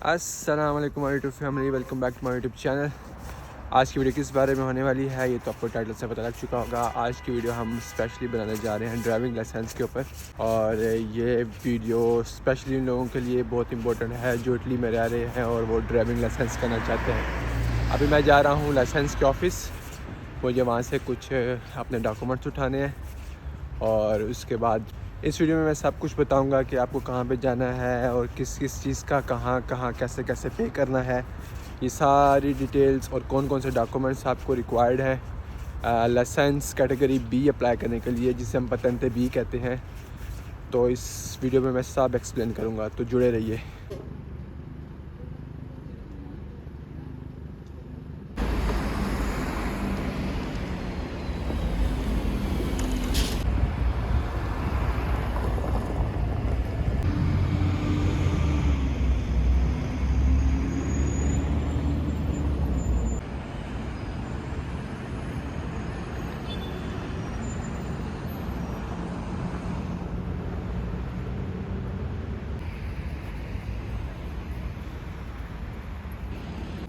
अस्सलाम वालेकुम my YouTube family, welcome back to my YouTube channel. आज की वीडियो किस बारे में होने वाली है ये तो आपको टाइटल से पता लग चुका होगा। आज की वीडियो हम स्पेशली बनाने जा रहे हैं ड्राइविंग लाइसेंस के ऊपर, और ये वीडियो स्पेशली उन लोगों के लिए बहुत इंपॉर्टेंट है जो इटली में रह रहे हैं और वो ड्राइविंग लाइसेंस करना चाहते हैं। अभी मैं जा रहा हूँ लाइसेंस के ऑफ़िस, मुझे वहाँ से कुछ अपने डॉक्यूमेंट्स उठाने हैं और उसके बाद इस वीडियो में मैं सब कुछ बताऊंगा कि आपको कहाँ पे जाना है और किस किस चीज़ का कहाँ कैसे कैसे पे करना है, ये सारी डिटेल्स और कौन कौन से डॉक्यूमेंट्स आपको रिक्वायर्ड है लाइसेंस कैटेगरी बी अप्लाई करने के लिए, जिसे हम पतंते बी कहते हैं। तो इस वीडियो में मैं सब एक्सप्लेन करूँगा, तो जुड़े रहिए।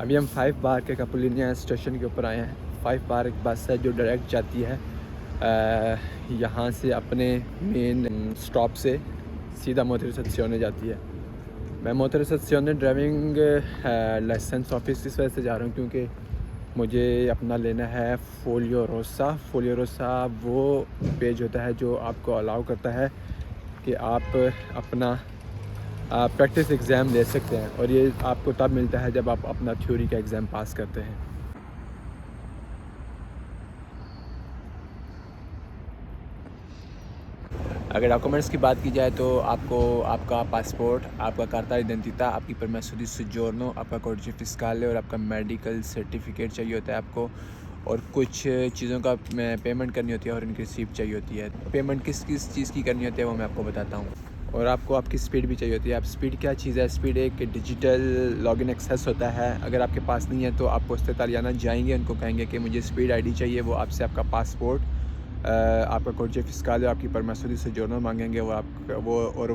अभी हम 5 बार के कपुलिनिया स्टेशन के ऊपर आए हैं। 5 बार एक बस है जो डायरेक्ट जाती है यहाँ से अपने मेन स्टॉप से सीधा मोटरसेzione जाती है। मैं मोटरसेzione ड्राइविंग लाइसेंस ऑफिस इस वजह से जा रहा हूँ क्योंकि मुझे अपना लेना है फोलियो रोसा। फोलियो रोसा वो पेज होता है जो आपको अलाउ करता है कि आप अपना प्रैक्टिस एग्ज़ाम ले सकते हैं, और ये आपको तब मिलता है जब आप अपना थ्योरी का एग्ज़ाम पास करते हैं। अगर डॉक्यूमेंट्स की बात की जाए तो आपको आपका पासपोर्ट, आपका कार्ता आइडेंटिटा, आपकी परमेसो दी सोज्जोर्नो, आपका कोडिce फिस्काले और आपका मेडिकल सर्टिफिकेट चाहिए होता है आपको, और कुछ चीज़ों का पेमेंट करनी होती है और इनकी रिसीप्ट चाहिए होती है। पेमेंट किस किस चीज़ की करनी होती है वो मैं आपको बताता हूँ। और आपको आपकी स्पीड भी चाहिए होती है। आप स्पीड क्या चीज़ है? स्पीड एक डिजिटल लॉगिन एक्सेस होता है। अगर आपके पास नहीं है तो आप पोस्टे इटालियाना जाएंगे, उनको कहेंगे कि मुझे स्पीड आईडी चाहिए। वो आपसे आपका पासपोर्ट, आपका कोडिce फिस्काले और आपकी परमेसो दी सोज्जोर्नो मांगेंगे, वो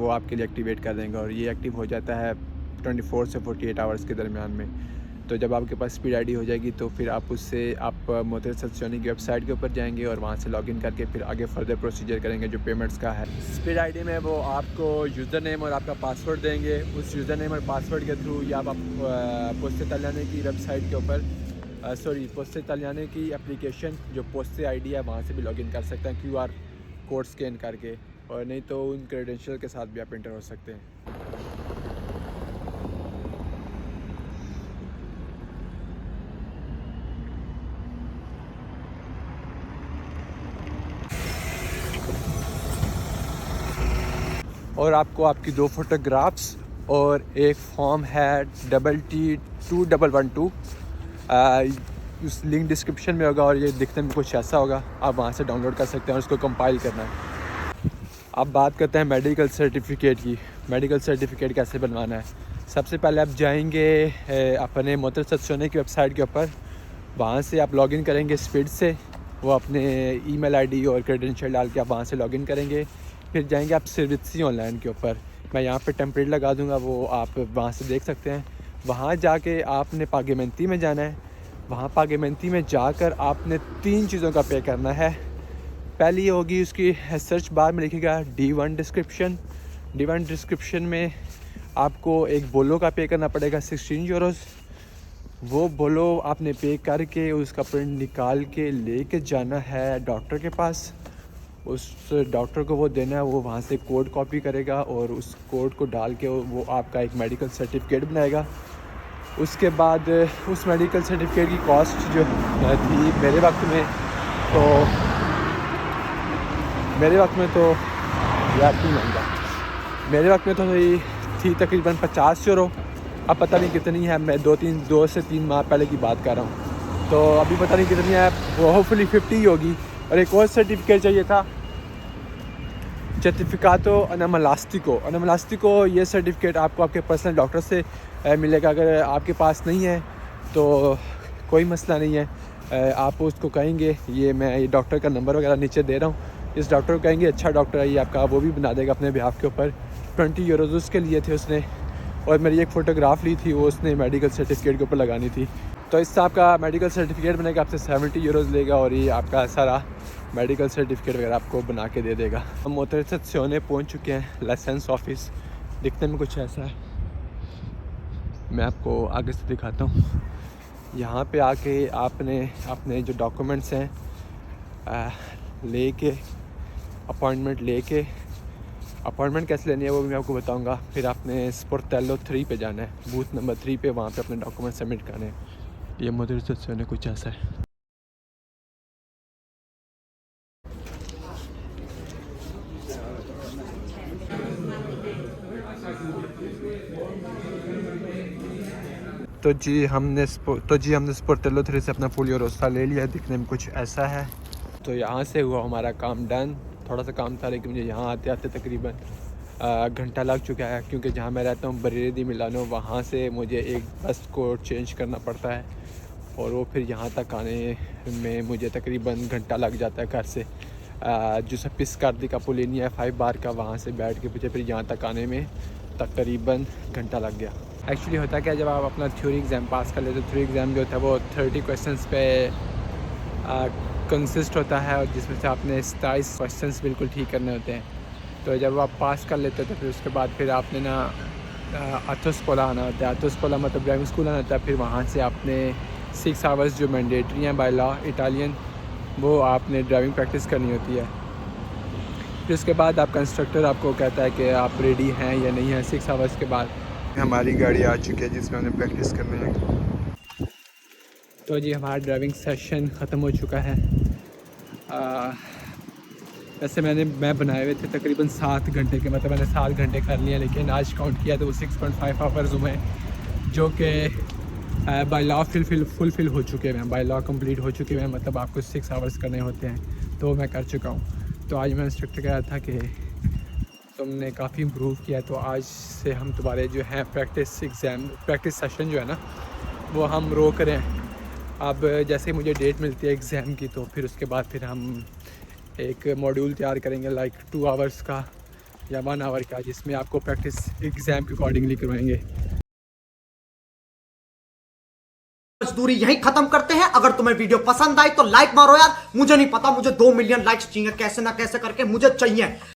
आपके लिए एक्टिवेट कर देंगे, और ये एक्टिव हो जाता है 24 से 48 आवर्स के दरमियान में। तो जब आपके पास स्पीड आईडी हो जाएगी तो फिर आप उससे आप मोटरसेzione की वेबसाइट के ऊपर जाएंगे और वहाँ से लॉगिन करके फिर आगे फर्दर प्रोसीजर करेंगे जो पेमेंट्स का है। स्पीड आईडी में वो आपको यूज़र नेम और आपका पासवर्ड देंगे। उस यूज़र नेम और पासवर्ड के थ्रू या आप पोस्टे इटालियाने की वेबसाइट के ऊपर पोस्टे इटालियाने की एप्लीकेशन जो पोस्टे आईडी है वहाँ से भी लॉगिन कर सकते हैं QR कोड स्कैन करके, और नहीं तो उन क्रेडेंशियल के साथ भी आप एंटर हो सकते हैं। और आपको आपकी 2 फोटोग्राफ्स और एक फॉर्म है TT2112, उस लिंक डिस्क्रिप्शन में होगा और ये दिखने में कुछ ऐसा होगा। आप वहाँ से डाउनलोड कर सकते हैं और उसको कंपाइल करना है। अब बात करते हैं मेडिकल सर्टिफिकेट की। मेडिकल सर्टिफिकेट कैसे बनवाना है? सबसे पहले आप जाएंगे अपने मोटरसेzione की वेबसाइट के ऊपर, वहाँ से आप लॉगिन करेंगे स्पीड से। वो अपने ईमेल आईडी और क्रेडेंशियल डाल के आप वहाँ से लॉगिन करेंगे। फिर जाएंगे आप सर्विसी ऑनलाइन के ऊपर, मैं यहाँ पे टेम्पलेट लगा दूँगा, वो आप वहाँ से देख सकते हैं। वहाँ जाके आपने पागेमेंटी में जाना है। वहाँ पागेमेंटी में जाकर आपने 3 चीज़ों का पे करना है। पहली होगी उसकी सर्च बार में लिखेगा D1 डिस्क्रिप्शन। D1 डिस्क्रिप्शन में आपको एक बोलो का पे करना पड़ेगा 16 यूरोज़। वो बोलो आपने पे करके उसका प्रिंट निकाल के लेके जाना है डॉक्टर के पास। उस डॉक्टर को वो देना है, वो वहाँ से कोड कॉपी करेगा और उस कोड को डाल के वो आपका एक मेडिकल सर्टिफिकेट बनाएगा। उसके बाद उस मेडिकल सर्टिफिकेट की कॉस्ट जो थी मेरे वक्त में तो यार क्यों महंगा, मेरे वक्त में तो थी तकरीबन 50 यूरो। अब पता नहीं कितनी है, मैं 2 से 3 माह पहले की बात कर रहा हूँ, तो अभी पता नहीं कितनी है। वो होपफुली 50 होगी। और एक और सर्टिफिकेट चाहिए था, सर्टिफिकातो अनामलास्टिको। ये सर्टिफिकेट आपको आपके पर्सनल डॉक्टर से मिलेगा। अगर आपके पास नहीं है तो कोई मसला नहीं है, आप उसको कहेंगे, ये डॉक्टर का नंबर वगैरह नीचे दे रहा हूँ, इस डॉक्टर को कहेंगे अच्छा डॉक्टर है ये आपका, वो भी बना देगा अपने बिहाफ के ऊपर। 20 यूरोज़ उसके लिए थे, उसने और मेरी एक फ़ोटोग्राफ ली थी, वो उसने मेडिकल सर्टिफिकेट के ऊपर लगानी थी। तो इससे आपका मेडिकल सर्टिफिकेट बनेगा, आपसे 70 यूरोज़ लेगा और ये आपका सारा मेडिकल सर्टिफिकेट वगैरह आपको बना के दे देगा। हम मोतरसद सोने पहुँच चुके हैं लाइसेंस ऑफिस। दिखने में कुछ ऐसा है, मैं आपको आगे से दिखाता हूँ। यहाँ पे आके आपने अपने जो डॉक्यूमेंट्स हैं लेके अपॉइंटमेंट कैसे लेनी है वो भी मैं आपको बताऊंगा। फिर आपने स्पोर्टेलो 3 पे जाना है, बूथ नंबर 3 पे, वहाँ पे अपने डॉक्यूमेंट सबमिट करने हैं। ये मदरसे से होने कुछ ऐसा है। तो जी हमने स्पोर्टेलो 3 से अपना फुल यूरोस्टा ले लिया। दिखने में कुछ ऐसा है। तो यहाँ से हुआ हमारा काम डन। थोड़ा सा काम था लेकिन मुझे यहाँ आते आते तकरीबन घंटा लग चुका है, क्योंकि जहाँ मैं रहता हूँ बरेली दी मिलानो, वहाँ से मुझे एक बस को चेंज करना पड़ता है और वो फिर यहाँ तक आने में मुझे तकरीबन घंटा लग जाता है घर से। जो स्कार्दी का पुलिनिया है 5 बार का, वहाँ से बैठ के मुझे फिर यहाँ तक आने में तकरीबन घंटा लग गया। एक्चुअली होता क्या, जब आप अपना थ्योरी एग्ज़ाम पास कर लेते, तो थ्योरी एग्ज़ाम जो होता है वो 30 क्वेश्चंस पे कंसिस्ट होता है और जिसमें से आपने 27 क्वेश्चंस बिल्कुल ठीक करने होते हैं। तो जब आप पास कर लेते हो तो फिर उसके बाद फिर आपने ना अथोस्कोला आना होता है। अथोस्कोला मतलब ड्राइविंग स्कूल आना होता है। फिर वहाँ से आपने 6 आवर्स जो मैंडेटरी हैं बाय लॉ इटालियन, वो आपने ड्राइविंग प्रैक्टिस करनी होती है। फिर उसके बाद आपका इंस्ट्रक्टर आपको कहता है कि आप रेडी हैं या नहीं हैं। 6 आवर्स के बाद हमारी गाड़ी आ चुकी है जिसमें हमने प्रैक्टिस करनी है। तो जी हमारा ड्राइविंग सेशन ख़त्म हो चुका है। वैसे मैं बनाए हुए थे तकरीबन 7 घंटे के, मतलब मैंने 7 घंटे कर लिया, लेकिन आज काउंट किया तो वो 6.5 आवर्स हुए, जो कि बाय लॉ फुलफिल हो चुके हैं, बाय लॉ कंप्लीट हो चुके हैं। मतलब आपको 6 आवर्स करने होते हैं, तो मैं कर चुका हूँ। तो आज मैं इंस्ट्रक्टर कह रहा था कि तुमने काफ़ी इम्प्रूव किया, तो आज से हम तुम्हारे जो है प्रैक्टिस सेशन जो है ना वो हम रोक रहे हैं। अब जैसे मुझे डेट मिलती है एग्ज़ाम की, तो फिर उसके बाद फिर हम एक मॉड्यूल तैयार करेंगे लाइक 2 आवर्स का या 1 आवर का, जिसमें आपको प्रैक्टिस एग्ज़ाम के अकॉर्डिंगली करवाएंगे। मजदूरी यही खत्म करते हैं। अगर तुम्हें वीडियो पसंद आई तो लाइक मारो यार। मुझे नहीं पता, मुझे 2 मिलियन लाइक्स चाहिए, कैसे ना कैसे करके मुझे चाहिए।